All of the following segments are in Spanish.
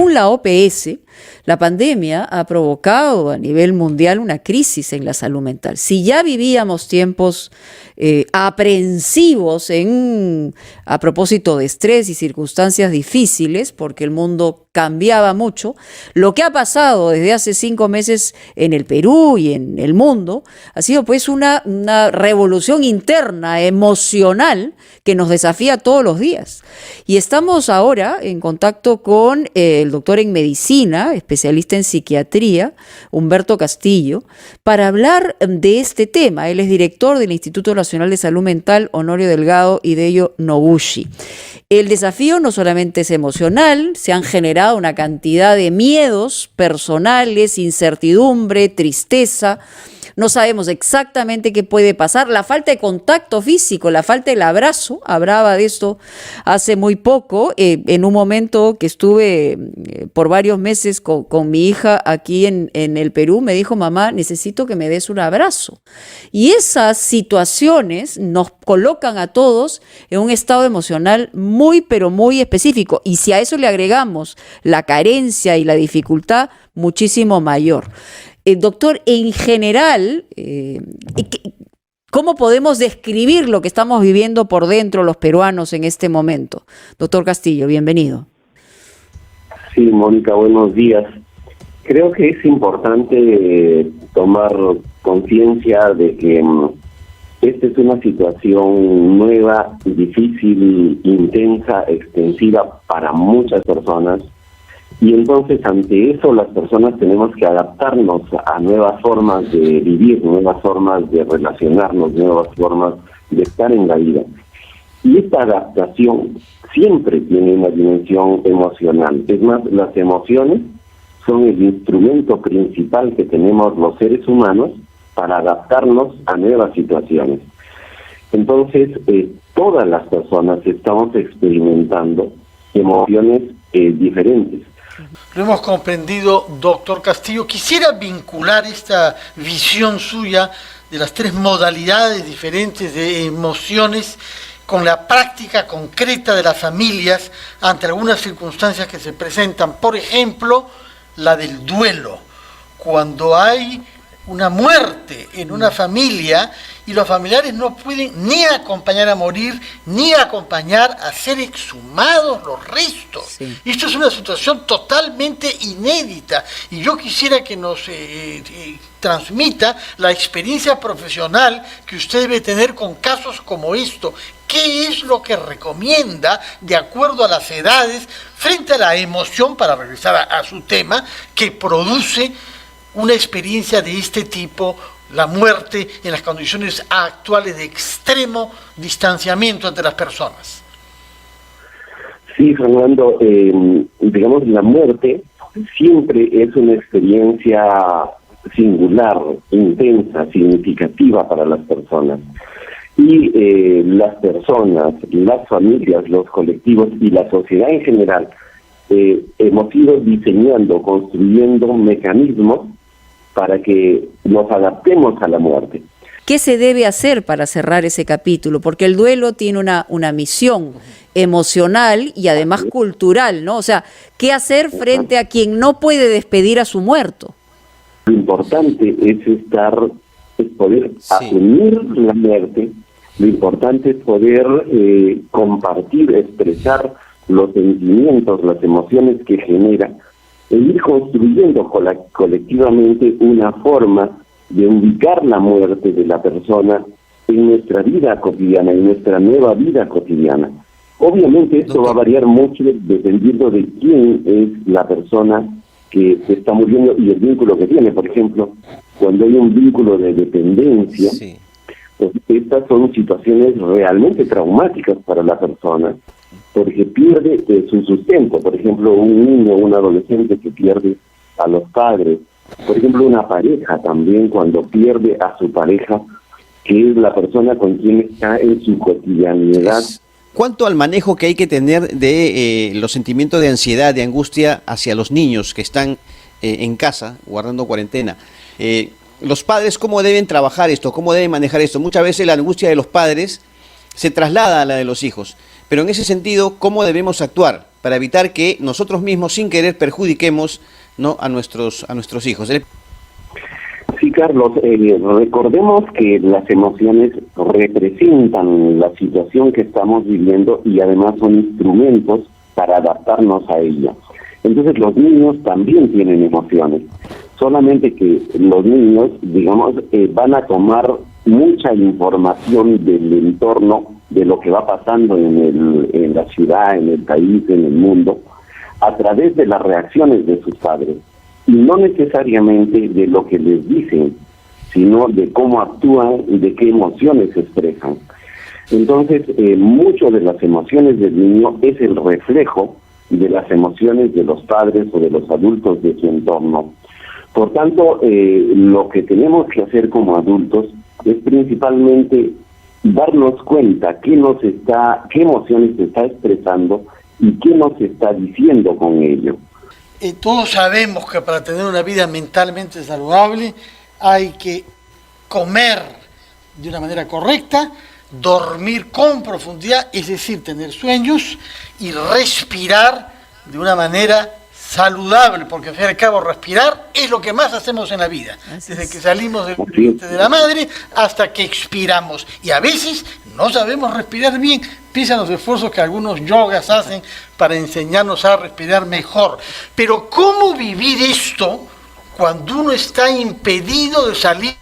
Según la OPS, la pandemia ha provocado a nivel mundial una crisis en la salud mental. Si ya vivíamos tiempos aprensivos a propósito de estrés y circunstancias difíciles, porque el mundo cambiaba mucho, lo que ha pasado desde hace 5 meses en el Perú y en el mundo ha sido pues una revolución interna, emocional, que nos desafía todos los días. Y estamos ahora en contacto con el doctor en medicina, especialista en psiquiatría, Humberto Castillo, para hablar de este tema. Él es director del Instituto Nacional de Salud Mental Honorio Delgado Hideyo Noguchi. El desafío no solamente es emocional, se han generado una cantidad de miedos personales, incertidumbre, tristeza. No sabemos exactamente qué puede pasar. La falta de contacto físico, la falta del abrazo, hablaba de esto hace muy poco, en un momento que estuve por varios meses con mi hija aquí en el Perú, me dijo: mamá, necesito que me des un abrazo. Y esas situaciones nos colocan a todos en un estado emocional muy, pero muy específico. Y si a eso le agregamos la carencia y la dificultad, muchísimo mayor. Doctor, en general, ¿cómo podemos describir lo que estamos viviendo por dentro los peruanos en este momento? Doctor Castillo, bienvenido. Sí, Mónica, buenos días. Creo que es importante tomar conciencia de que esta es una situación nueva, difícil, intensa, extensiva para muchas personas. Y entonces ante eso las personas tenemos que adaptarnos a nuevas formas de vivir, nuevas formas de relacionarnos, nuevas formas de estar en la vida. Y esta adaptación siempre tiene una dimensión emocional. Es más, las emociones son el instrumento principal que tenemos los seres humanos para adaptarnos a nuevas situaciones. Entonces, todas las personas estamos experimentando emociones diferentes. Lo hemos comprendido, doctor Castillo. Quisiera vincular esta visión suya de las 3 modalidades diferentes de emociones con la práctica concreta de las familias ante algunas circunstancias que se presentan. Por ejemplo, la del duelo. Cuando hay una muerte en una familia y los familiares no pueden ni acompañar a morir, ni acompañar a ser exhumados los restos. Sí. Esto es una situación totalmente inédita y yo quisiera que nos transmita la experiencia profesional que usted debe tener con casos como esto. ¿Qué es lo que recomienda de acuerdo a las edades frente a la emoción, para regresar a su tema, que produce una experiencia de este tipo, la muerte en las condiciones actuales de extremo distanciamiento entre las personas? Sí, Fernando, digamos, la muerte siempre es una experiencia singular, intensa, significativa para las personas. Y las personas, las familias, los colectivos y la sociedad en general hemos ido diseñando, construyendo mecanismos para que nos adaptemos a la muerte. ¿Qué se debe hacer para cerrar ese capítulo? Porque el duelo tiene una misión emocional y además cultural, ¿no? O sea, ¿qué hacer frente a quien no puede despedir a su muerto? Lo importante es poder asumir la muerte. Lo importante es poder compartir, expresar los sentimientos, las emociones que genera, e ir construyendo colectivamente una forma de ubicar la muerte de la persona en nuestra vida cotidiana, en nuestra nueva vida cotidiana. Obviamente esto va a variar mucho dependiendo de quién es la persona que se está muriendo y el vínculo que tiene. Por ejemplo, cuando hay un vínculo de dependencia, pues estas son situaciones realmente traumáticas para la persona, porque pierde su sustento. Por ejemplo, un niño, un adolescente que pierde a los padres. Por ejemplo, una pareja también, cuando pierde a su pareja, que es la persona con quien está en su cotidianidad. ¿Cuánto al manejo que hay que tener de los sentimientos de ansiedad, de angustia hacia los niños que están en casa, guardando cuarentena? Los padres, ¿cómo deben trabajar esto? ¿Cómo deben manejar esto? Muchas veces la angustia de los padres se traslada a la de los hijos. Pero en ese sentido, ¿cómo debemos actuar para evitar que nosotros mismos sin querer perjudiquemos, ¿no?, a nuestros hijos. Sí, Carlos, recordemos que las emociones representan la situación que estamos viviendo y además son instrumentos para adaptarnos a ella. Entonces los niños también tienen emociones, solamente que los niños, digamos, van a tomar mucha información del entorno, de lo que va pasando en la ciudad, en el país, en el mundo, a través de las reacciones de sus padres. Y no necesariamente de lo que les dicen, sino de cómo actúan y de qué emociones se expresan. Entonces, mucho de las emociones del niño es el reflejo de las emociones de los padres o de los adultos de su entorno. Por tanto, lo que tenemos que hacer como adultos es principalmente darnos cuenta qué emociones se está expresando y qué nos está diciendo con ello. Todos sabemos que para tener una vida mentalmente saludable hay que comer de una manera correcta, dormir con profundidad, es decir, tener sueños, y respirar de una manera saludable, porque al fin y al cabo respirar es lo que más hacemos en la vida, desde que salimos del vientre de la madre hasta que expiramos, y a veces no sabemos respirar bien, pese a los esfuerzos que algunos yogas hacen para enseñarnos a respirar mejor. Pero ¿cómo vivir esto cuando uno está impedido de salir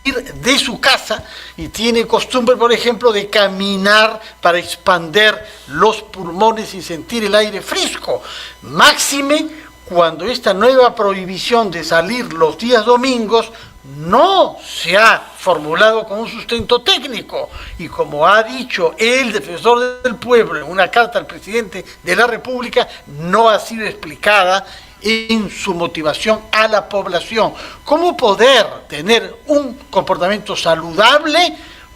de su casa y tiene costumbre, por ejemplo, de caminar para expander los pulmones y sentir el aire fresco? Máxime cuando esta nueva prohibición de salir los días domingos no se ha formulado con un sustento técnico, y como ha dicho el defensor del pueblo en una carta al presidente de la República, no ha sido explicada en su motivación a la población. ¿Cómo poder tener un comportamiento saludable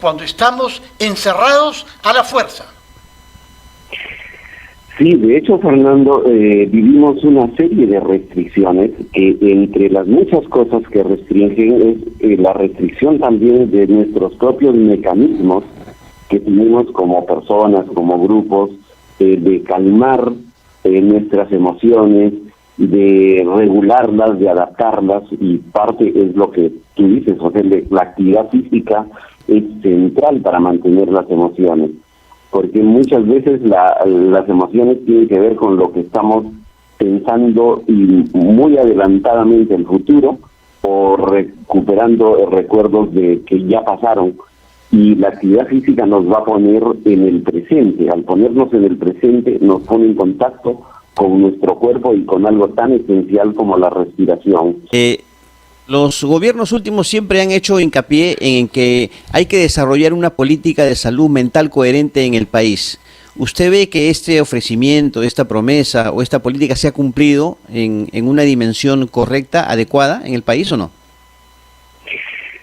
cuando estamos encerrados a la fuerza? Sí, de hecho, Fernando, vivimos una serie de restricciones que entre las muchas cosas que restringen es la restricción también de nuestros propios mecanismos que tenemos como personas, como grupos, de calmar nuestras emociones, de regularlas, de adaptarlas, y parte es lo que tú dices, José, la actividad física es central para mantener las emociones, porque muchas veces las emociones tienen que ver con lo que estamos pensando y muy adelantadamente el futuro, o recuperando recuerdos de que ya pasaron, y la actividad física nos va a poner en el presente. Al ponernos en el presente nos pone en contacto con nuestro cuerpo y con algo tan esencial como la respiración. Los gobiernos últimos siempre han hecho hincapié en que hay que desarrollar una política de salud mental coherente en el país. ¿Usted ve que este ofrecimiento, esta promesa o esta política se ha cumplido en una dimensión correcta, adecuada en el país o no?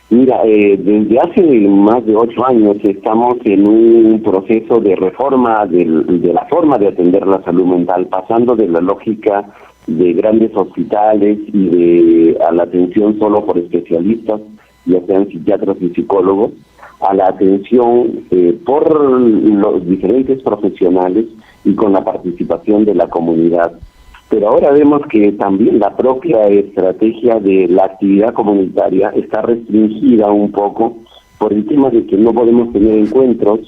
Mira, desde hace más de 8 años estamos en un proceso de reforma de la forma de atender la salud mental, pasando de la lógica de grandes hospitales y a la atención solo por especialistas, ya sean psiquiatras y psicólogos, a la atención por los diferentes profesionales y con la participación de la comunidad. Pero ahora vemos que también la propia estrategia de la actividad comunitaria está restringida un poco por el tema de que no podemos tener encuentros,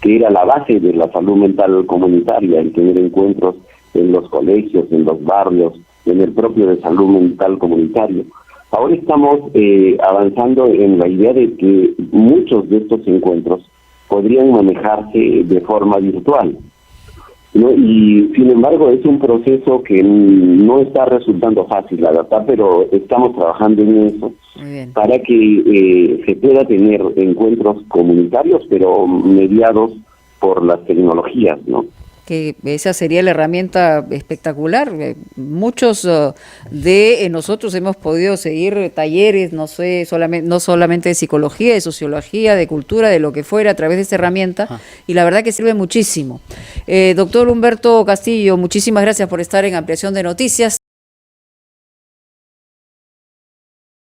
que era la base de la salud mental comunitaria, el tener encuentros en los colegios, en los barrios, en el propio de salud mental comunitario. Ahora estamos avanzando en la idea de que muchos de estos encuentros podrían manejarse de forma virtual, ¿no? Y sin embargo es un proceso que no está resultando fácil adaptar, pero estamos trabajando en eso para que se pueda tener encuentros comunitarios, pero mediados por las tecnologías, ¿no? Que esa sería la herramienta espectacular. Muchos de nosotros hemos podido seguir talleres, no solamente de psicología, de sociología, de cultura, de lo que fuera, a través de esta herramienta, y la verdad que sirve muchísimo. Doctor Humberto Castillo, muchísimas gracias por estar en Ampliación de Noticias.